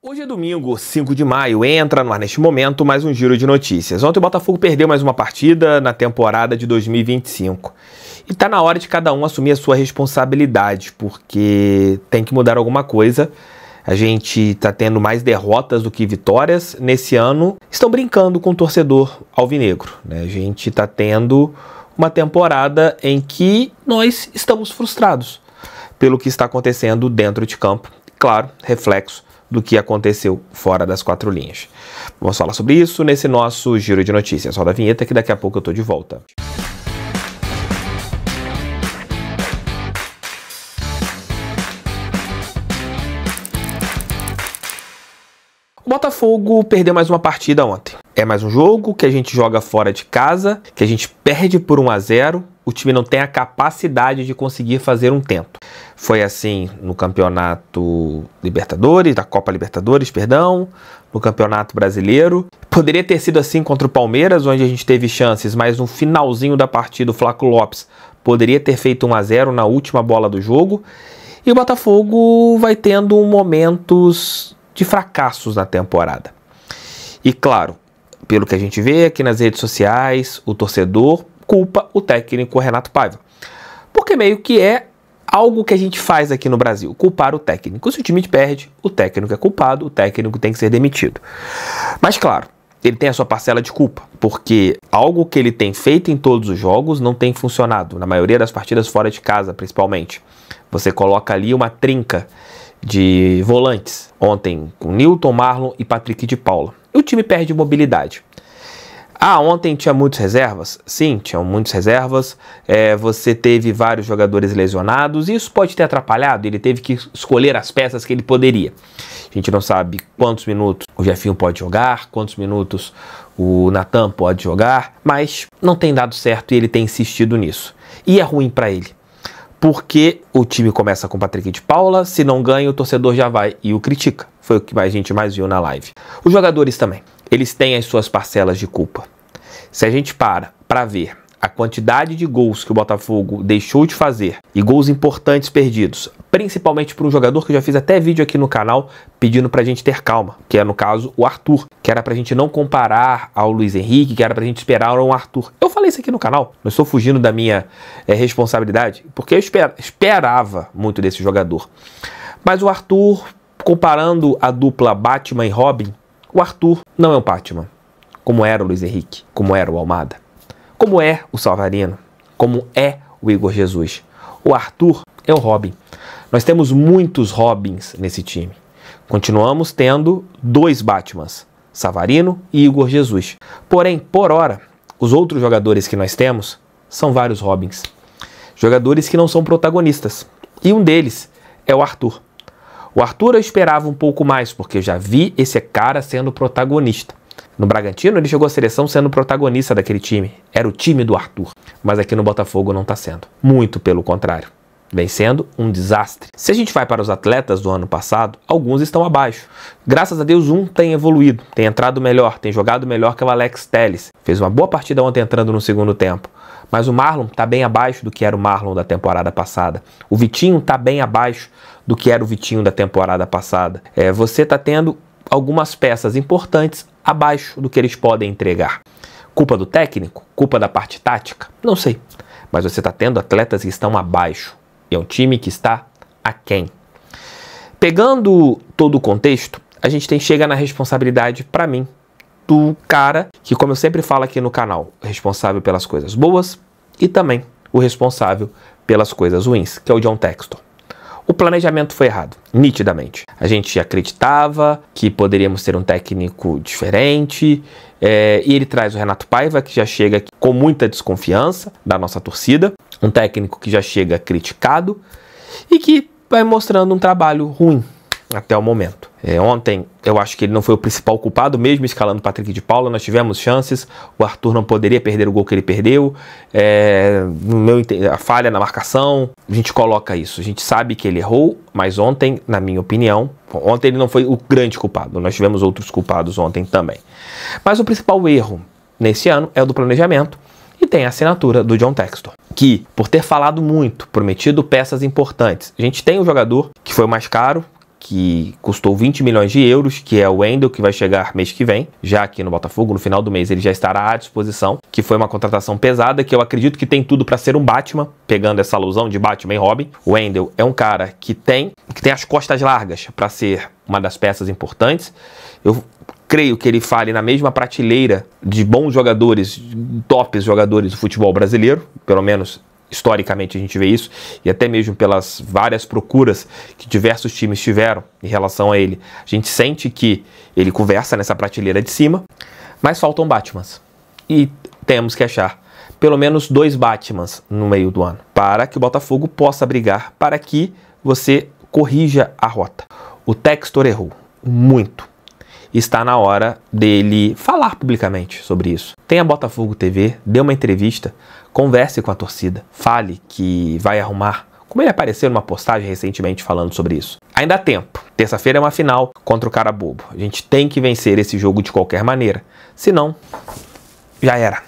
Hoje é domingo, 5 de maio, entra no ar neste momento mais um giro de notícias. Ontem o Botafogo perdeu mais uma partida na temporada de 2025. E tá na hora de cada um assumir a sua responsabilidade, porque tem que mudar alguma coisa. A gente tá tendo mais derrotas do que vitórias. Nesse ano, estão brincando com o torcedor alvinegro, né? A gente tá tendo uma temporada em que nós estamos frustrados pelo que está acontecendo dentro de campo. Claro, reflexo do que aconteceu fora das quatro linhas. Vamos falar sobre isso nesse nosso giro de notícias. Roda a vinheta que daqui a pouco eu tô de volta. O Botafogo perdeu mais uma partida ontem. É mais um jogo que a gente joga fora de casa, que a gente perde por 1-0, o time não tem a capacidade de conseguir fazer um tento. Foi assim no Campeonato Libertadores, da Copa Libertadores, perdão, no Campeonato Brasileiro. Poderia ter sido assim contra o Palmeiras, onde a gente teve chances, mas no finalzinho da partida o Flaco Lopes poderia ter feito 1-0 na última bola do jogo. E o Botafogo vai tendo momentos de fracassos na temporada. E claro, pelo que a gente vê aqui nas redes sociais, o torcedor culpa o técnico Renato Paiva. Porque meio que é algo que a gente faz aqui no Brasil, culpar o técnico. Se o time perde, o técnico é culpado, o técnico tem que ser demitido. Mas claro, ele tem a sua parcela de culpa, porque algo que ele tem feito em todos os jogos não tem funcionado, na maioria das partidas fora de casa, principalmente. Você coloca ali uma trinca de volantes, ontem com Nilton, Marlon e Patrick de Paula. E o time perde mobilidade. Ontem tinha muitas reservas? Sim, tinham muitas reservas. Você teve vários jogadores lesionados e isso pode ter atrapalhado. Ele teve que escolher as peças que ele poderia. A gente não sabe quantos minutos o Jefinho pode jogar, quantos minutos o Natan pode jogar, mas não tem dado certo e ele tem insistido nisso. E é ruim para ele, porque o time começa com Patrick de Paula, se não ganha o torcedor já vai e o critica. Foi o que a gente mais viu na live. Os jogadores também. Eles têm as suas parcelas de culpa. Se a gente para ver a quantidade de gols que o Botafogo deixou de fazer e gols importantes perdidos, principalmente por um jogador que eu já fiz até vídeo aqui no canal pedindo pra gente ter calma, que é no caso o Arthur, que era pra gente não comparar ao Luiz Henrique, que era pra gente esperar o Arthur. Eu falei isso aqui no canal, não estou fugindo da minha responsabilidade, porque eu esperava muito desse jogador. Mas o Arthur, comparando a dupla Batman e Robin, o Arthur não é um Batman, como era o Luiz Henrique, como era o Almada, como é o Savarino, como é o Igor Jesus. O Arthur é o Robin. Nós temos muitos Robins nesse time. Continuamos tendo 2 Batmans, Savarino e Igor Jesus. Porém, por hora, os outros jogadores que nós temos são vários Robins. Jogadores que não são protagonistas. E um deles é o Arthur. O Arthur eu esperava um pouco mais, porque eu já vi esse cara sendo protagonista. No Bragantino ele chegou à seleção sendo protagonista daquele time. Era o time do Arthur. Mas aqui no Botafogo não está sendo. Muito pelo contrário. Vem sendo um desastre. Se a gente vai para os atletas do ano passado, alguns estão abaixo. Graças a Deus um tem evoluído, tem entrado melhor, tem jogado melhor que o Alex Telles. Fez uma boa partida ontem entrando no segundo tempo. Mas o Marlon está bem abaixo do que era o Marlon da temporada passada. O Vitinho está bem abaixo do que era o Vitinho da temporada passada. Você está tendo algumas peças importantes abaixo do que eles podem entregar. Culpa do técnico? Culpa da parte tática? Não sei. Mas você está tendo atletas que estão abaixo. E é um time que está aquém. Pegando todo o contexto, a gente chega na responsabilidade, para mim, do cara que, como eu sempre falo aqui no canal, responsável pelas coisas boas e também o responsável pelas coisas ruins, que é o John Textor. O planejamento foi errado, nitidamente. A gente acreditava que poderíamos ter um técnico diferente, e ele traz o Renato Paiva, que já chega com muita desconfiança da nossa torcida, um técnico que já chega criticado e que vai mostrando um trabalho ruim até o momento. Ontem eu acho que ele não foi o principal culpado, mesmo escalando o Patrick de Paula, nós tivemos chances, o Arthur não poderia perder o gol que ele perdeu, a falha na marcação, a gente coloca isso, a gente sabe que ele errou, mas ontem, na minha opinião, ontem ele não foi o grande culpado, nós tivemos outros culpados ontem também. Mas o principal erro nesse ano é o do planejamento, e tem a assinatura do John Textor, que, por ter falado muito, prometido peças importantes, a gente tem um jogador que foi o mais caro, que custou 20 milhões de euros, que é o Wendel, que vai chegar mês que vem, já aqui no Botafogo, no final do mês ele já estará à disposição, que foi uma contratação pesada, que eu acredito que tem tudo para ser um Batman, pegando essa alusão de Batman e Robin. O Wendel é um cara que tem as costas largas para ser uma das peças importantes. Eu creio que ele fale na mesma prateleira de bons jogadores, tops jogadores do futebol brasileiro, pelo menos historicamente a gente vê isso, e até mesmo pelas várias procuras que diversos times tiveram em relação a ele, a gente sente que ele conversa nessa prateleira de cima, mas faltam Batmans. E temos que achar pelo menos 2 Batmans no meio do ano, para que o Botafogo possa brigar, para que você corrija a rota. O Textor errou muito. Está na hora dele falar publicamente sobre isso. Tenha Botafogo TV, dê uma entrevista, converse com a torcida, fale que vai arrumar, como ele apareceu numa postagem recentemente falando sobre isso. Ainda há tempo. Terça-feira é uma final contra o Carabobo. A gente tem que vencer esse jogo de qualquer maneira. Senão, já era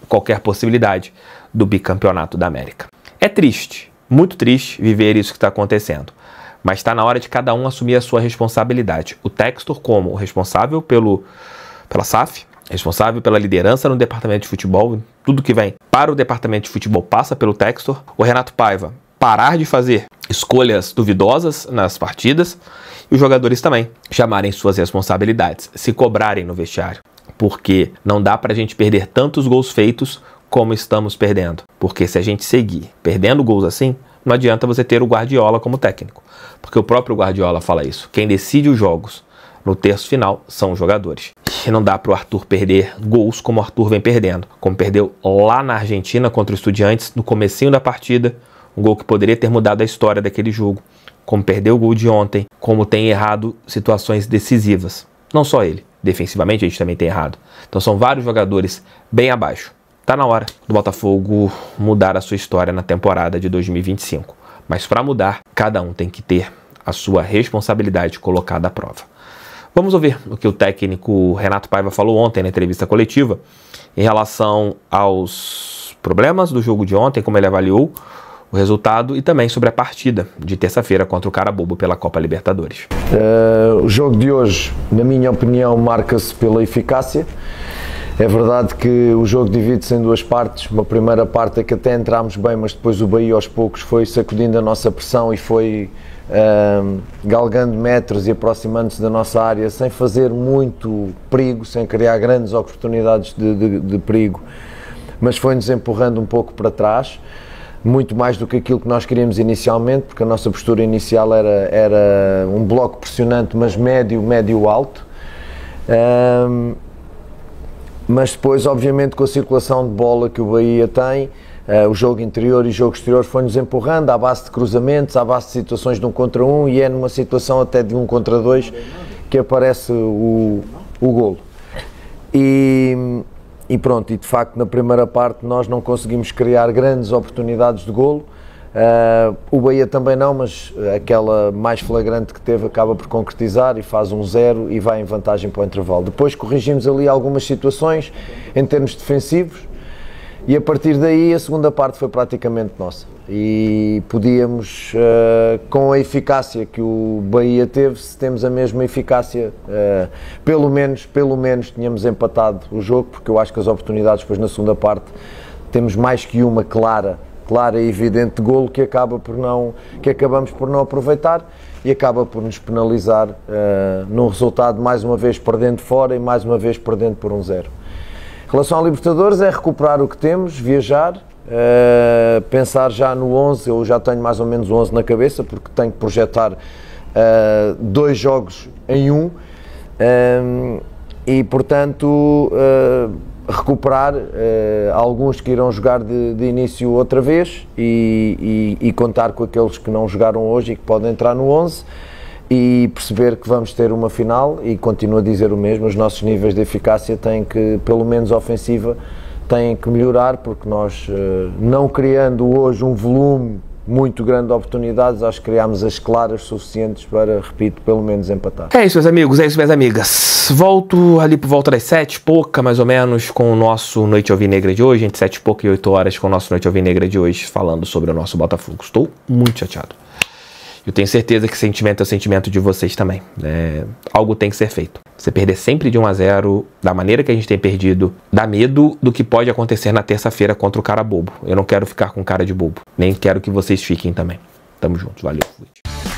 qualquer possibilidade do bicampeonato da América. É triste, muito triste viver isso que está acontecendo. Mas está na hora de cada um assumir a sua responsabilidade. O Textor como o responsável pela SAF, responsável pela liderança no departamento de futebol, tudo que vem para o departamento de futebol passa pelo Textor. O Renato Paiva parar de fazer escolhas duvidosas nas partidas e os jogadores também chamarem suas responsabilidades, se cobrarem no vestiário. Porque não dá para a gente perder tantos gols feitos como estamos perdendo. Porque se a gente seguir perdendo gols assim, não adianta você ter o Guardiola como técnico, porque o próprio Guardiola fala isso. Quem decide os jogos no terço final são os jogadores. E não dá para o Arthur perder gols como o Arthur vem perdendo, como perdeu lá na Argentina contra o Estudiantes, no comecinho da partida, um gol que poderia ter mudado a história daquele jogo, como perdeu o gol de ontem, como tem errado situações decisivas. Não só ele, defensivamente a gente também tem errado. Então são vários jogadores bem abaixo. Tá na hora do Botafogo mudar a sua história na temporada de 2025. Mas para mudar, cada um tem que ter a sua responsabilidade colocada à prova. Vamos ouvir o que o técnico Renato Paiva falou ontem na entrevista coletiva em relação aos problemas do jogo de ontem, como ele avaliou o resultado e também sobre a partida de terça-feira contra o Carabobo pela Copa Libertadores. O jogo de hoje, na minha opinião, marca-se pela eficácia. É verdade que o jogo divide-se em 2 partes. Uma primeira parte é que até entramos bem, mas depois o Bahia aos poucos foi sacudindo a nossa pressão e foi galgando metros e aproximando-se da nossa área sem fazer muito perigo, sem criar grandes oportunidades de perigo, mas foi-nos empurrando um pouco para trás, muito mais do que aquilo que nós queríamos inicialmente, porque a nossa postura inicial era um bloco pressionante, mas médio-alto. Mas depois, obviamente, com a circulação de bola que o Bahia tem, o jogo interior e o jogo exterior foi-nos empurrando à base de cruzamentos, à base de situações de 1 contra 1, e é numa situação até de 1 contra 2 que aparece o golo. E pronto, e de facto na primeira parte nós não conseguimos criar grandes oportunidades de golo. O Bahia também não, mas aquela mais flagrante que teve acaba por concretizar e faz 1-0 e vai em vantagem para o intervalo. Depois corrigimos ali algumas situações em termos defensivos e a partir daí a segunda parte foi praticamente nossa e podíamos, com a eficácia que o Bahia teve, se temos a mesma eficácia, pelo menos tínhamos empatado o jogo, porque eu acho que as oportunidades depois na segunda parte temos mais que uma clara e evidente de golo que acabamos por não aproveitar e acaba por nos penalizar num resultado mais uma vez perdendo fora e mais uma vez perdendo por 1-0. Em relação à Libertadores é recuperar o que temos, viajar, pensar já no 11, eu já tenho mais ou menos o 11 na cabeça porque tenho que projetar 2 jogos em um e portanto recuperar alguns que irão jogar de início outra vez e contar com aqueles que não jogaram hoje e que podem entrar no 11 e perceber que vamos ter uma final e continuo a dizer o mesmo, os nossos níveis de eficácia têm que, pelo menos ofensiva, têm que melhorar porque nós não criando hoje um volume muito grande de oportunidades, acho que criámos as claras suficientes para, repito, pelo menos empatar. É isso, meus amigos, é isso, minhas amigas. Volto ali por volta das 7, pouca mais ou menos, com o nosso Noite Alvinegra de hoje, entre 7 e pouco e 8 horas com o nosso Noite Alvinegra de hoje, falando sobre o nosso Botafogo. Estou muito chateado. Eu tenho certeza que esse sentimento é o sentimento de vocês também. Algo tem que ser feito. Você perder sempre de 1 a 0, da maneira que a gente tem perdido, dá medo do que pode acontecer na terça-feira contra o cara bobo. Eu não quero ficar com cara de bobo. Nem quero que vocês fiquem também. Tamo junto. Valeu. Fui.